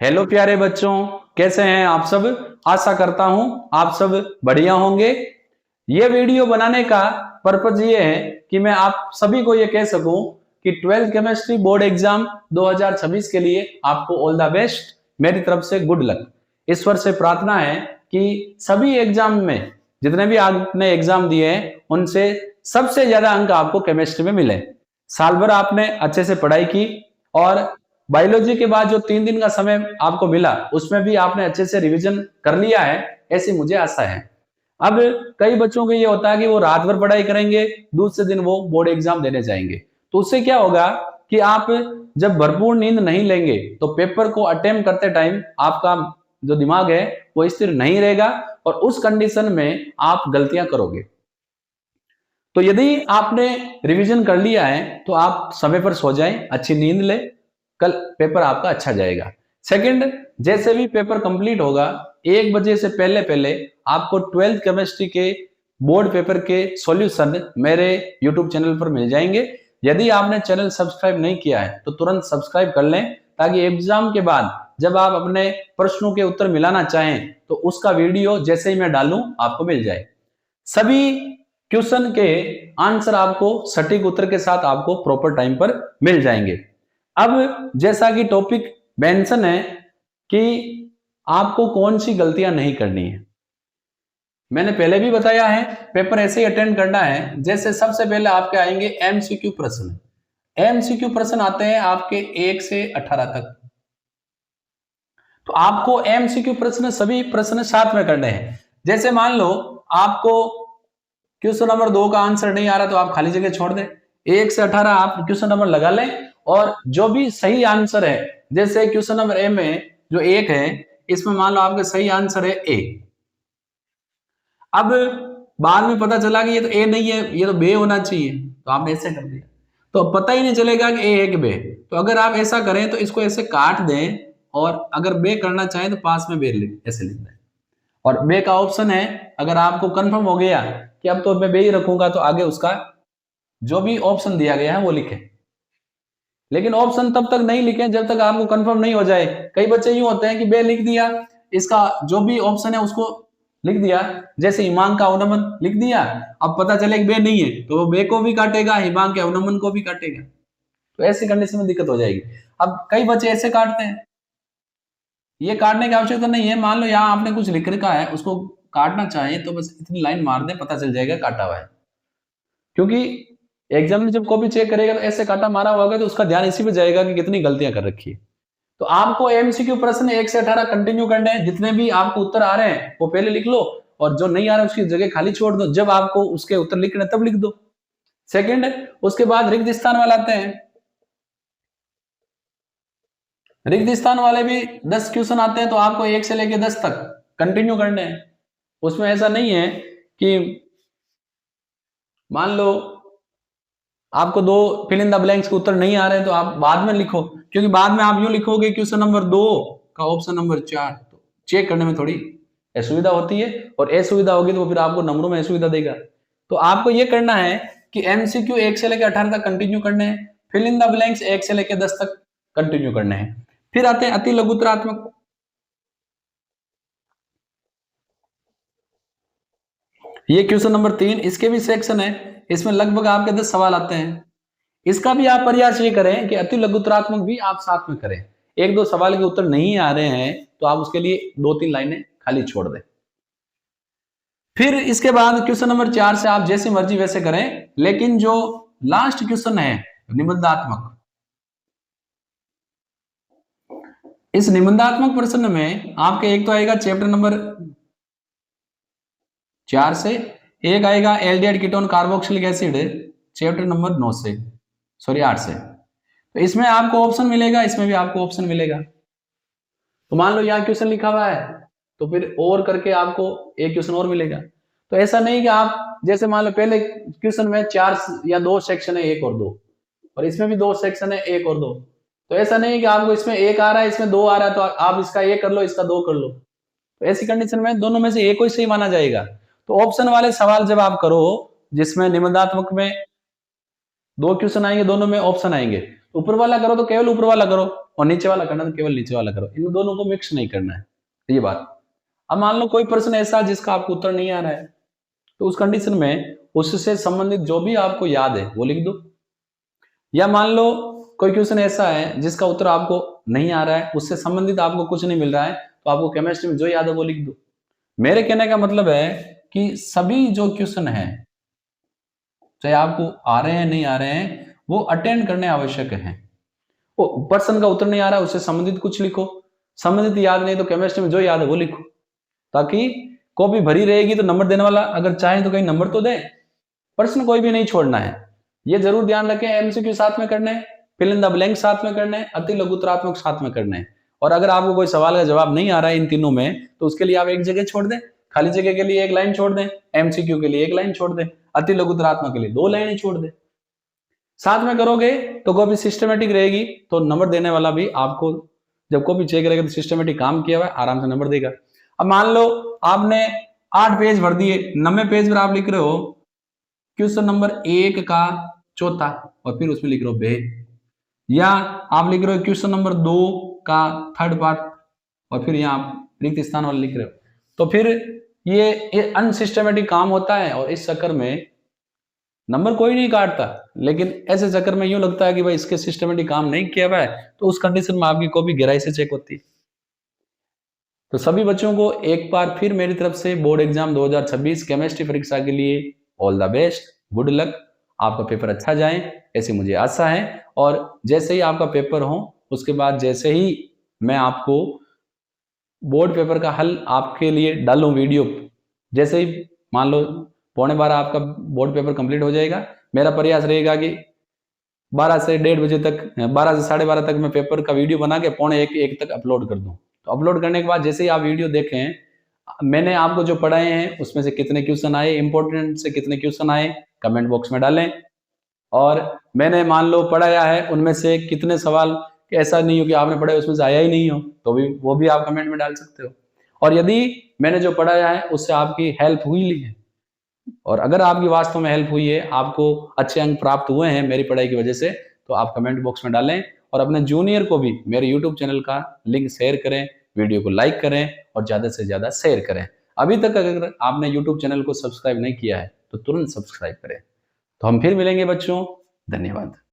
Hello प्यारे बच्चों, कैसे हैं आप सब। आशा करता हूं आप सब बढ़िया होंगे। ये वीडियो बनाने का पर्पज ये है कि मैं आप सभी को ये कह सकूं कि 12th केमिस्ट्री बोर्ड एग्जाम 2026 के लिए आपको ऑल द बेस्ट, मेरी तरफ से गुड लक। ईश्वर से प्रार्थना है कि सभी एग्जाम में जितने भी आपने एग्जाम दिए हैं उनसे सबसे ज्यादा अंक आपको केमिस्ट्री में मिले। साल भर आपने अच्छे से पढ़ाई की और बायोलॉजी के बाद जो 3 दिन का समय आपको मिला उसमें भी आपने अच्छे से रिवीजन कर लिया है, ऐसी मुझे आशा है। अब कई बच्चों को ये होता है कि वो रात भर पढ़ाई करेंगे, दूसरे दिन वो बोर्ड एग्जाम देने जाएंगे, तो उससे क्या होगा कि आप जब भरपूर नींद नहीं लेंगे तो पेपर को अटेम्प्ट करते टाइम आपका जो दिमाग है वो स्थिर नहीं रहेगा और उस कंडीशन में आप गलतियां करोगे। तो यदि आपने रिवीजन कर लिया है तो आप समय पर सो जाएं, अच्छी नींद ले, कल पेपर आपका अच्छा जाएगा। सेकंड, जैसे भी पेपर कंप्लीट होगा 1 बजे से पहले पहले आपको 12th केमिस्ट्री के बोर्ड पेपर के सॉल्यूशन मेरे यूट्यूब चैनल पर मिल जाएंगे। यदि आपने चैनल सब्सक्राइब नहीं किया है तो तुरंत सब्सक्राइब कर लें, ताकि एग्जाम के बाद जब आप अपने प्रश्नों के उत्तर मिलाना चाहें तो उसका वीडियो जैसे ही मैं डालूं आपको मिल जाए। सभी क्वेश्चन के आंसर आपको सटीक उत्तर के साथ आपको प्रॉपर टाइम पर मिल जाएंगे। अब जैसा कि टॉपिक मेंशन है कि आपको कौन सी गलतियां नहीं करनी है, मैंने पहले भी बताया है, पेपर ऐसे ही अटेंड करना है जैसे सबसे पहले आपके आएंगे एमसीक्यू प्रश्न। एमसीक्यू प्रश्न आते हैं आपके 1 से 18 तक। तो आपको एमसीक्यू प्रश्न सभी प्रश्न साथ में करने हैं। जैसे मान लो आपको क्वेश्चन नंबर 2 का आंसर नहीं आ रहा तो आप खाली जगह छोड़ दें, 1 से 18 आप क्वेश्चन नंबर लगा लें और जो भी सही आंसर है, जैसे क्वेश्चन नंबर ए में जो 1 है इसमें मान लो आपका सही आंसर है ए। अब बाद में पता चला कि ये तो ए नहीं है, ये तो बे होना चाहिए, तो आपने ऐसे कर दिया तो पता ही नहीं चलेगा कि ए है कि बे। तो अगर आप ऐसा करें तो इसको ऐसे काट दें और अगर बे करना चाहें तो पास में बे ऐसे लिख दें और बे का ऑप्शन है। अगर आपको कंफर्म हो गया कि अब तो मैं बे ही रखूंगा तो आगे उसका जो भी ऑप्शन दिया गया है वो लिखें, लेकिन ऑप्शन तब तक नहीं लिखें जब तक आपको कंफर्म नहीं हो जाए। कई बच्चे यूं होते हैं कि बे लिख दिया, इसका जो भी ऑप्शन है उसको लिख दिया, जैसे हिमांक का अवनमन लिख दिया, अब पता चले कि बे नहीं है तो वो बे को भी काटेगा, हिमांक के अवनमन को भी काटेगा, तो ऐसी कंडीशन में दिक्कत हो जाएगी। अब कई बच्चे ऐसे काटते हैं, ये काटने की आवश्यकता नहीं है। मान लो यहाँ आपने कुछ लिख रखा है, उसको काटना चाहे तो बस इतनी लाइन मार दें, पता चल जाएगा काटा हुआ है। क्योंकि एग्जाम में जब कॉपी चेक करेगा तो ऐसे काटा मारा होगा तो उसका ध्यान इसी पे जाएगा कि कितनी गलतियां कर रखी है। तो आपको एमसीक्यू प्रश्न 1 से 18 कंटिन्यू करने हैं। जितने भी आपको उत्तर आ रहे हैं वो पहले लिख लो और जो नहीं आ रहा है उसकी जगह खाली छोड़ दो, जब आपको उसके उत्तर लिखने तब लिख दो। सेकंड, उसके बाद रिक्त स्थान वाले आते हैं। रिक्त स्थान वाले भी 10 क्वेश्चन आते हैं, तो आपको 1 से लेकर 10 तक कंटिन्यू करने हैं। उसमें ऐसा नहीं है कि मान लो आपको 2 फिल इन द ब्लैंक्स के उत्तर नहीं आ रहे हैं तो आप बाद में लिखो, क्योंकि बाद में आप यूं लिखोगे क्वेश्चन नंबर 2 का ऑप्शन नंबर 4, तो चेक करने में थोड़ी असुविधा होती है और असुविधा होगी तो फिर आपको नंबरों में असुविधा देगा। तो आपको ये करना है कि एमसीक्यू 1 से लेकर 18 तक कंटिन्यू करने हैं, फिल इन द ब्लैंक्स 1 से लेकर 10 तक कंटिन्यू करने हैं। फिर आते हैं अति लघुत्तरात्मक। ये क्वेश्चन नंबर 3, इसके भी सेक्शन है, इसमें लगभग आपके 10 सवाल आते हैं। इसका भी आप प्रयास ये करें कि अति लघुत्तरात्मक भी आप साथ में करें। 1-2 सवाल के उत्तर नहीं आ रहे हैं तो आप उसके लिए 2-3 लाइनें खाली छोड़ दें। फिर इसके बाद क्वेश्चन नंबर 4 से आप जैसे मर्जी वैसे करें, लेकिन जो लास्ट क्वेश्चन है निबंधात्मक, इस निबंधात्मक प्रश्न में आपके एक तो आएगा चैप्टर नंबर 4 से, एक आएगा aldehyde ketone carboxylic acid chapter number 9 से, सॉरी 8 से। तो इसमें आपको ऑप्शन मिलेगा, इसमें भी आपको ऑप्शन मिलेगा। तो मान लो यहाँ क्वेश्चन लिखा हुआ है तो फिर और करके आपको एक क्वेश्चन और मिलेगा। तो ऐसा नहीं कि आप जैसे मान लो पहले क्वेश्चन में 4 या 2 सेक्शन है, 1 और 2, और इसमें भी 2 सेक्शन है, 1 और 2, तो ऐसा नहीं कि आपको इसमें 1 आ रहा है इसमें 2 आ रहा है तो आप इसका 1 कर लो इसका 2 कर लो। तो ऐसी कंडीशन में दोनों में से एक को ही सही माना जाएगा। तो ऑप्शन वाले सवाल जब आप करो जिसमें निबंधात्मक में 2 क्वेश्चन आएंगे, दोनों में ऑप्शन आएंगे, ऊपर वाला करो तो केवल ऊपर वाला करो, और नीचे वाला करना तो केवल नीचे वाला करो, इन दोनों को मिक्स नहीं करना है, ये बात। अब मान लो कोई प्रश्न ऐसा जिसका आपको उत्तर नहीं आ रहा है, तो उस कंडीशन में उससे संबंधित जो भी आपको याद है वो लिख दो। या मान लो कोई क्वेश्चन ऐसा है जिसका उत्तर आपको नहीं आ रहा है, उससे संबंधित आपको कुछ नहीं मिल रहा है, तो आपको केमिस्ट्री में जो याद है वो लिख दो। मेरे कहने का मतलब है कि सभी जो क्वेश्चन है, चाहे आपको आ रहे हैं नहीं आ रहे हैं, वो अटेंड करने आवश्यक है। वो प्रश्न का उत्तर नहीं आ रहा है, उससे संबंधित कुछ लिखो, संबंधित याद नहीं तो केमिस्ट्री में जो याद है वो लिखो, ताकि कॉपी भरी रहेगी तो नंबर देने वाला अगर चाहे तो कहीं नंबर तो दे। प्रश्न कोई भी नहीं छोड़ना है, ये जरूर ध्यान रखें। एमसीक्यू साथ में करने हैं, फिल इन द ब्लैंक साथ में करने हैं, अति लघुत्तरात्मक साथ में करने हैं। और अगर आपको कोई सवाल का जवाब नहीं आ रहा है इन तीनों में, तो उसके लिए आप एक जगह छोड़ दें, खाली जगह के लिए एक लाइन छोड़ दें, एमसीक्यू के लिए एक लाइन छोड़ दें, अति लघुत्तरात्मक के लिए 2 लाइनें छोड़ दें। साथ में करोगे तो कॉपी सिस्टमेटिक रहेगी, तो नंबर देने वाला भी आपको जब कॉपी चेक करेगा तो सिस्टमेटिक काम किया हुआ है, आराम से नंबर देगा। अब मान लो आपने 8 पेज भर दिए, 90 पेज पर आप लिख रहे हो क्वेश्चन नंबर 1 का चौथा, और फिर उसमें लिख रहे हो बे, या आप लिख रहे हो क्वेश्चन नंबर 2 का थर्ड पार्ट, और फिर यहाँ आप रिक्त स्थान वाले लिख रहे हो, तो फिर ये अनसिस्टमेटिक काम होता है। और इस चक्कर में नंबर कोई नहीं काटता, लेकिन ऐसे चक्कर में यूं लगता है कि भाई इसके सिस्टमेटिक काम नहीं किया हुआ है, तो उस कंडीशन में आपकी कॉपी गहराई से चेक होती है। तो सभी बच्चों को एक बार फिर मेरी तरफ से बोर्ड एग्जाम 2026 केमिस्ट्री परीक्षा के लिए all the best, good luck, आपका पेपर अच्छा जाए ऐसी मुझे आशा है। और जैसे ही आपका पेपर हो उसके बाद जैसे ही मैं आपको बोर्ड पेपर का हल आपके लिए डालूं वीडियो, जैसे ही मान लो 11:15 आपका बोर्ड पेपर कंप्लीट हो जाएगा, मेरा प्रयास रहेगा कि 12 से 1:30 बजे तक, 12 से 12:30 तक मैं पेपर का वीडियो बना के 12:45 तक अपलोड कर दूं। तो अपलोड करने के बाद जैसे ही आप वीडियो देखें, मैंने आपको जो पढ़ाए हैं उसमें से कितने क्वेश्चन आए, इंपॉर्टेंट से कितने क्वेश्चन आए, कमेंट बॉक्स में डालें। और मैंने मान लो पढ़ाया है उनमें से कितने सवाल ऐसा नहीं हो कि आपने पढ़ा उसमें से आया ही नहीं हो, तो भी वो भी आप कमेंट में डाल सकते हो। और यदि मैंने जो पढ़ाया है उससे आपकी हेल्प हुई है, और अगर आपकी वास्तव में हेल्प हुई है, आपको अच्छे अंक प्राप्त हुए हैं मेरी पढ़ाई की वजह से, तो आप कमेंट बॉक्स में डालें। और अपने जूनियर को भी मेरे यूट्यूब चैनल का लिंक शेयर करें, वीडियो को लाइक करें और ज़्यादा से ज़्यादा शेयर करें। अभी तक अगर आपने यूट्यूब चैनल को सब्सक्राइब नहीं किया है तो तुरंत सब्सक्राइब करें। तो हम फिर मिलेंगे बच्चों, धन्यवाद।